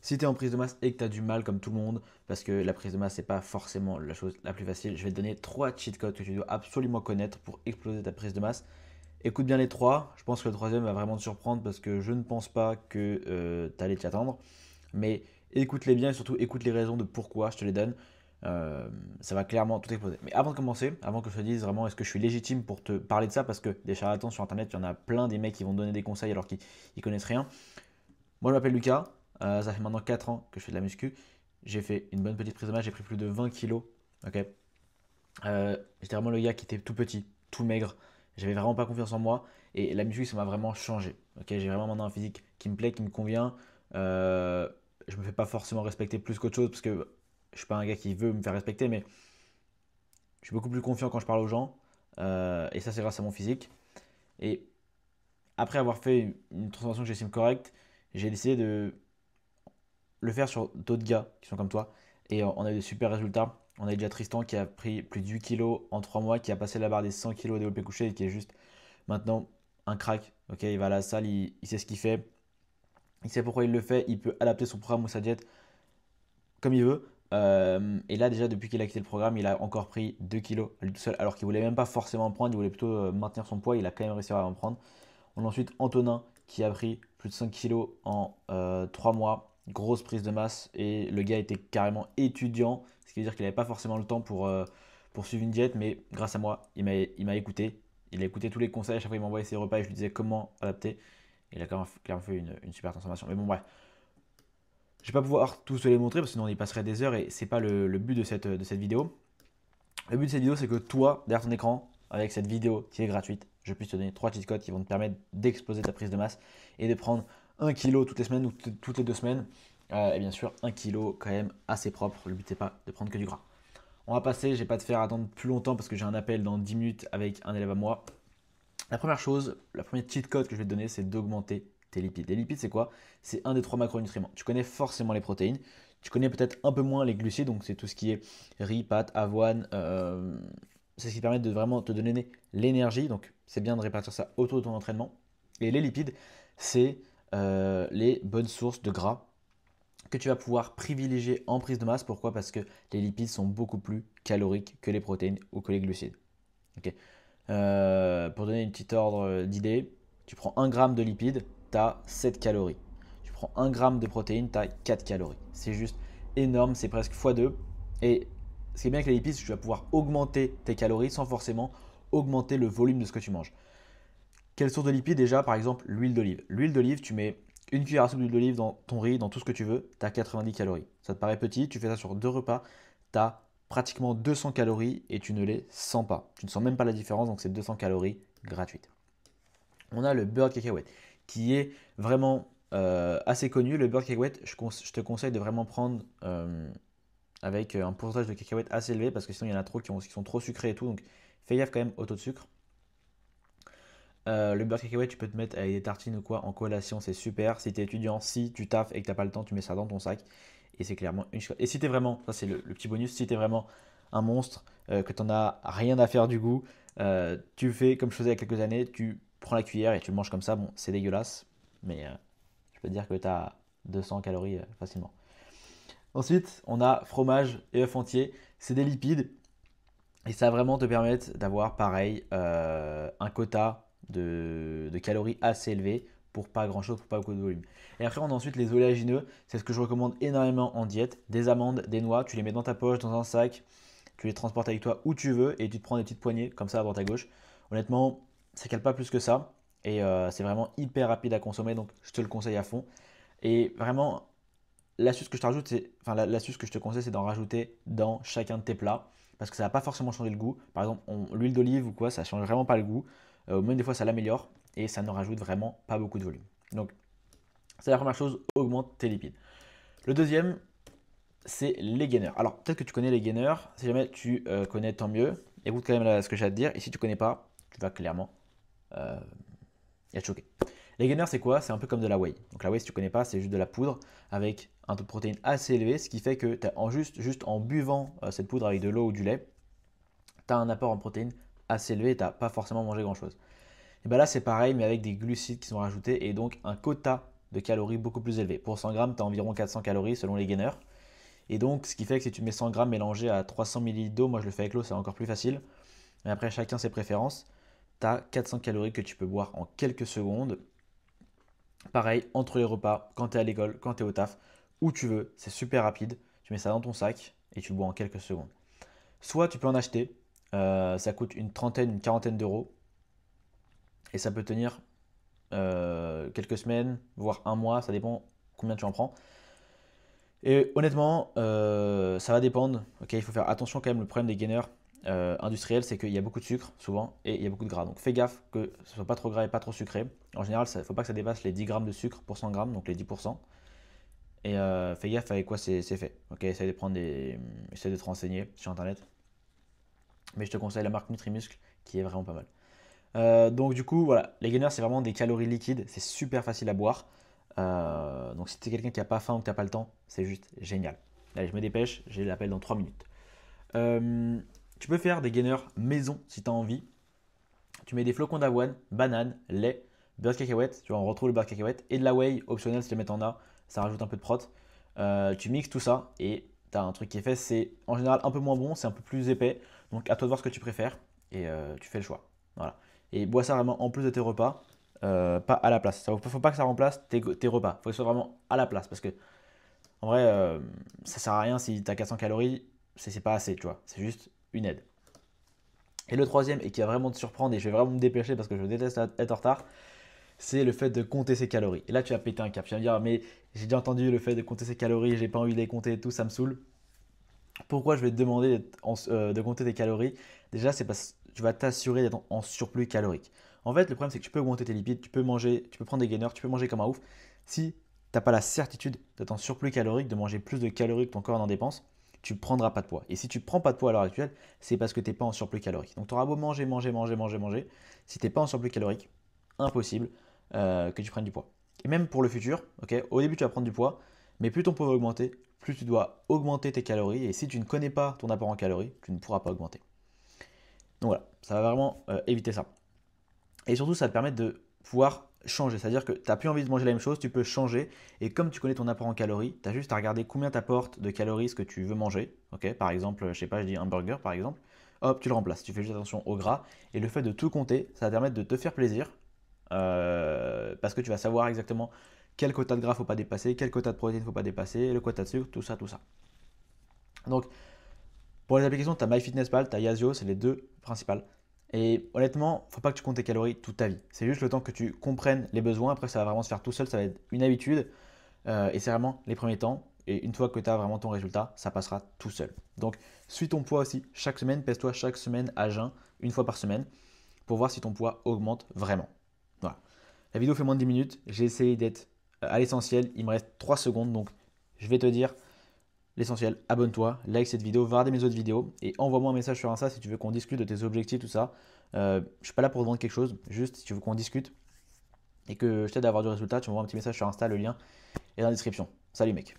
Si tu es en prise de masse et que tu as du mal comme tout le monde, parce que la prise de masse, c'est pas forcément la chose la plus facile, je vais te donner 3 cheat codes que tu dois absolument connaître pour exploser ta prise de masse. Écoute bien les trois. Je pense que le troisième va vraiment te surprendre parce que je ne pense pas que tu allais t'y attendre. Mais écoute-les bien et surtout écoute les raisons de pourquoi je te les donne. Ça va clairement tout exploser. Mais avant de commencer, avant que je te dise vraiment est-ce que je suis légitime pour te parler de ça, parce que des charlatans sur internet, il y en a plein des mecs qui vont te donner des conseils alors qu'ils connaissent rien. Moi je m'appelle Lucas, ça fait maintenant 4 ans que je fais de la muscu. J'ai fait une bonne petite prise de masse, j'ai pris plus de 20 kilos. Ok. J'étais vraiment le gars qui était tout petit, tout maigre. J'avais vraiment pas confiance en moi. Et la muscu, ça m'a vraiment changé. Ok, j'ai vraiment maintenant un physique qui me plaît, qui me convient. Je me fais pas forcément respecter plus qu'autre chose parce que je suis pas un gars qui veut me faire respecter, mais je suis beaucoup plus confiant quand je parle aux gens. Et ça, c'est grâce à mon physique. Et après avoir fait une transformation que j'estime correcte, j'ai décidé de le faire sur d'autres gars qui sont comme toi. Et on a eu des super résultats. On a eu déjà Tristan qui a pris plus de 8 kilos en 3 mois, qui a passé la barre des 100 kilos au développé couché et qui est juste maintenant un crack. Ok, il va à la salle, il sait ce qu'il fait, il sait pourquoi il le fait, il peut adapter son programme ou sa diète comme il veut. Et là, déjà, depuis qu'il a quitté le programme, il a encore pris 2 kilos à lui tout seul, alors qu'il voulait même pas forcément en prendre, il voulait plutôt maintenir son poids. Il a quand même réussi à en prendre. On a ensuite Antonin qui a pris plus de 5 kilos en 3 mois. Grosse prise de masse et le gars était carrément étudiant, ce qui veut dire qu'il n'avait pas forcément le temps pour suivre une diète, mais grâce à moi, il m'a écouté. Il a écouté tous les conseils, à chaque fois il m'envoyait ses repas et je lui disais comment adapter. Il a clairement fait une super transformation. Mais bon, bref, je ne vais pas pouvoir tous te les montrer parce que sinon on y passerait des heures et c'est pas le but de cette vidéo. Le but de cette vidéo, c'est que toi, derrière ton écran, avec cette vidéo qui est gratuite, je puisse te donner 3 cheat codes qui vont te permettre d'exploser ta prise de masse et de prendre 1 kilo toutes les semaines ou toutes les 2 semaines. Et bien sûr, 1 kilo quand même assez propre. Le but, c'est pas de prendre que du gras. On va passer, je vais pas te faire attendre plus longtemps parce que j'ai un appel dans 10 minutes avec un élève à moi. La première chose, la première cheat code que je vais te donner, c'est d'augmenter tes lipides. Les lipides, c'est quoi? C'est un des trois macronutriments. Tu connais forcément les protéines. Tu connais peut-être un peu moins les glucides, donc c'est tout ce qui est riz, pâtes, avoine. C'est ce qui permet de vraiment te donner l'énergie. Donc c'est bien de répartir ça autour de ton entraînement. Et les lipides, c'est les bonnes sources de gras que tu vas pouvoir privilégier en prise de masse. Pourquoi? Parce que les lipides sont beaucoup plus caloriques que les protéines ou que les glucides. Ok. Pour donner une petite ordre d'idée, tu prends 1 gramme de lipides, tu as 7 calories. Tu prends 1 gramme de protéines, tu as 4 calories. C'est juste énorme, c'est presque x2. Et ce qui est bien avec les lipides, c'est que tu vas pouvoir augmenter tes calories sans forcément augmenter le volume de ce que tu manges. Quelle source de lipides? Déjà, par exemple, l'huile d'olive. L'huile d'olive, tu mets une cuillère à soupe d'huile d'olive dans ton riz, dans tout ce que tu veux, tu as 90 calories. Ça te paraît petit, tu fais ça sur 2 repas, tu as pratiquement 200 calories et tu ne les sens pas. Tu ne sens même pas la différence, donc c'est 200 calories gratuites. On a le beurre de cacahuète qui est vraiment assez connu. Le beurre de cacahuète, je te conseille de vraiment prendre avec un pourcentage de cacahuètes assez élevé parce que sinon il y en a trop qui sont trop sucrés et tout. Donc fais gaffe quand même au taux de sucre. Le beurre de cacahuète, tu peux te mettre avec des tartines ou quoi en collation, c'est super. Si tu es étudiant, si tu taffes et que tu n'as pas le temps, tu mets ça dans ton sac. Et c'est clairement une chose. Et si tu es vraiment, ça c'est le petit bonus, si tu es vraiment un monstre, que tu n'en as rien à faire du goût, tu fais comme je faisais il y a quelques années, tu prends la cuillère et tu le manges comme ça. Bon, c'est dégueulasse, mais je peux te dire que tu as 200 calories facilement. Ensuite, on a fromage et œufs entiers. C'est des lipides et ça va vraiment te permettre d'avoir pareil un quota de calories assez élevé pour pas grand chose, pour pas beaucoup de volume. Et après, on a ensuite les oléagineux. C'est ce que je recommande énormément en diète. Des amandes, des noix, tu les mets dans ta poche, dans un sac, tu les transportes avec toi où tu veux et tu te prends des petites poignées comme ça à droite à gauche. Honnêtement, ça cale pas plus que ça et c'est vraiment hyper rapide à consommer donc je te le conseille à fond. Et vraiment, l'astuce que je te rajoute, enfin l'astuce que je te conseille, c'est d'en rajouter dans chacun de tes plats parce que ça va pas forcément changer le goût. Par exemple, l'huile d'olive ou quoi, ça change vraiment pas le goût. Même des fois, ça l'améliore et ça ne rajoute vraiment pas beaucoup de volume. Donc, c'est la première chose, augmente tes lipides. Le deuxième, c'est les gainers. Alors, peut-être que tu connais les gainers. Si jamais tu connais, tant mieux. Écoute quand même ce que j'ai à te dire. Et si tu connais pas, tu vas clairement euh, être choqué. Les gainers, c'est quoi? C'est un peu comme de la whey. Donc la whey, si tu ne connais pas, c'est juste de la poudre avec un taux de protéines assez élevé, ce qui fait que juste en buvant cette poudre avec de l'eau ou du lait, tu as un apport en protéines assez élevé et tu n'as pas forcément mangé grand-chose. Et bien là, c'est pareil, mais avec des glucides qui sont rajoutés et donc un quota de calories beaucoup plus élevé. Pour 100 grammes, tu as environ 400 calories selon les gainers. Et donc, ce qui fait que si tu mets 100 grammes mélangés à 300 ml d'eau, moi je le fais avec l'eau, c'est encore plus facile. Mais après, chacun ses préférences. Tu as 400 calories que tu peux boire en quelques secondes. Pareil, entre les repas, quand tu es à l'école, quand tu es au taf, où tu veux, c'est super rapide. Tu mets ça dans ton sac et tu le bois en quelques secondes. Soit tu peux en acheter, ça coûte une trentaine, une quarantaine d'euros. Et ça peut tenir quelques semaines, voire un mois, ça dépend combien tu en prends. Et honnêtement, ça va dépendre. Ok, il faut faire attention quand même. Le problème des gainers industriels, c'est qu'il y a beaucoup de sucre souvent et il y a beaucoup de gras. Donc fais gaffe que ce soit pas trop gras et pas trop sucré. En général, il ne faut pas que ça dépasse les 10 grammes de sucre pour 100 grammes, donc les 10%. Et fais gaffe avec quoi c'est fait. Ok, essaye de te renseigner sur internet. Mais je te conseille la marque Nutrimuscle qui est vraiment pas mal. Donc du coup, voilà, les gainers c'est vraiment des calories liquides, c'est super facile à boire. Donc si tu es quelqu'un qui n'a pas faim ou qui n'a pas le temps, c'est juste génial. Allez, je me dépêche, j'ai l'appel dans 3 minutes. Euh, Tu peux faire des gainers maison si tu as envie. Tu mets des flocons d'avoine, banane, lait, beurre de cacahuète, tu vois, on retrouve le beurre de cacahuète, et de la whey, optionnel si tu le mets en as, ça rajoute un peu de prot. Tu mixes tout ça et tu as un truc qui est fait, c'est en général un peu moins bon, c'est un peu plus épais. Donc à toi de voir ce que tu préfères et tu fais le choix. Voilà. Et bois ça vraiment en plus de tes repas, pas à la place. Il ne faut pas que ça remplace tes repas. Il faut que ce soit vraiment à la place parce que en vrai, ça sert à rien si tu as 400 calories, c'est pas assez, tu vois. C'est juste une aide. Et le troisième, et qui va vraiment te surprendre, et je vais vraiment me dépêcher parce que je déteste être en retard, c'est le fait de compter ses calories. Et là, tu vas péter un cap. Tu vas me dire, mais j'ai déjà entendu le fait de compter ses calories, j'ai pas envie de les compter et tout, ça me saoule. Pourquoi je vais te demander de compter tes calories? Déjà, c'est parce que tu vas t'assurer d'être en surplus calorique. En fait, le problème, c'est que tu peux augmenter tes lipides, tu peux manger, tu peux prendre des gainers, tu peux manger comme un ouf. Si tu n'as pas la certitude d'être en surplus calorique, de manger plus de calories que ton corps en dépense, tu ne prendras pas de poids. Et si tu ne prends pas de poids à l'heure actuelle, c'est parce que tu n'es pas en surplus calorique. Donc tu auras beau manger, manger, manger, manger, manger. Si tu n'es pas en surplus calorique, impossible que tu prennes du poids. Et même pour le futur, ok, au début tu vas prendre du poids, mais plus ton poids va augmenter, plus tu dois augmenter tes calories. Et si tu ne connais pas ton apport en calories, tu ne pourras pas augmenter. Donc voilà, ça va vraiment éviter ça. Et surtout, ça va te permettre de pouvoir changer. C'est-à-dire que tu n'as plus envie de manger la même chose, tu peux changer. Et comme tu connais ton apport en calories, tu as juste à regarder combien t'apporte de calories ce que tu veux manger. Ok, par exemple, je sais pas, je dis un burger par exemple. Hop, tu le remplaces. Tu fais juste attention au gras. Et le fait de tout compter, ça va te permettre de te faire plaisir. Parce que tu vas savoir exactement quel quota de gras faut pas dépasser, quel quota de protéines faut pas dépasser, le quota de sucre, tout ça, tout ça. Donc, pour les applications, tu as MyFitnessPal, tu as Yazio, c'est les deux principales. Et honnêtement, faut pas que tu comptes tes calories toute ta vie. C'est juste le temps que tu comprennes les besoins. Après, ça va vraiment se faire tout seul, ça va être une habitude. Et c'est vraiment les premiers temps. Et une fois que tu as vraiment ton résultat, ça passera tout seul. Donc, suis ton poids aussi chaque semaine. Pèse-toi chaque semaine à jeun, une fois par semaine, pour voir si ton poids augmente vraiment. Voilà. La vidéo fait moins de 10 minutes. J'ai essayé d'être à l'essentiel. Il me reste 3 secondes. Donc, je vais te dire l'essentiel, abonne-toi, like cette vidéo, va regarder mes autres vidéos et envoie-moi un message sur Insta si tu veux qu'on discute de tes objectifs, tout ça. Je suis pas là pour te vendre quelque chose, juste si tu veux qu'on discute et que je t'aide à avoir du résultat, tu m'envoies un petit message sur Insta, le lien est dans la description. Salut mec.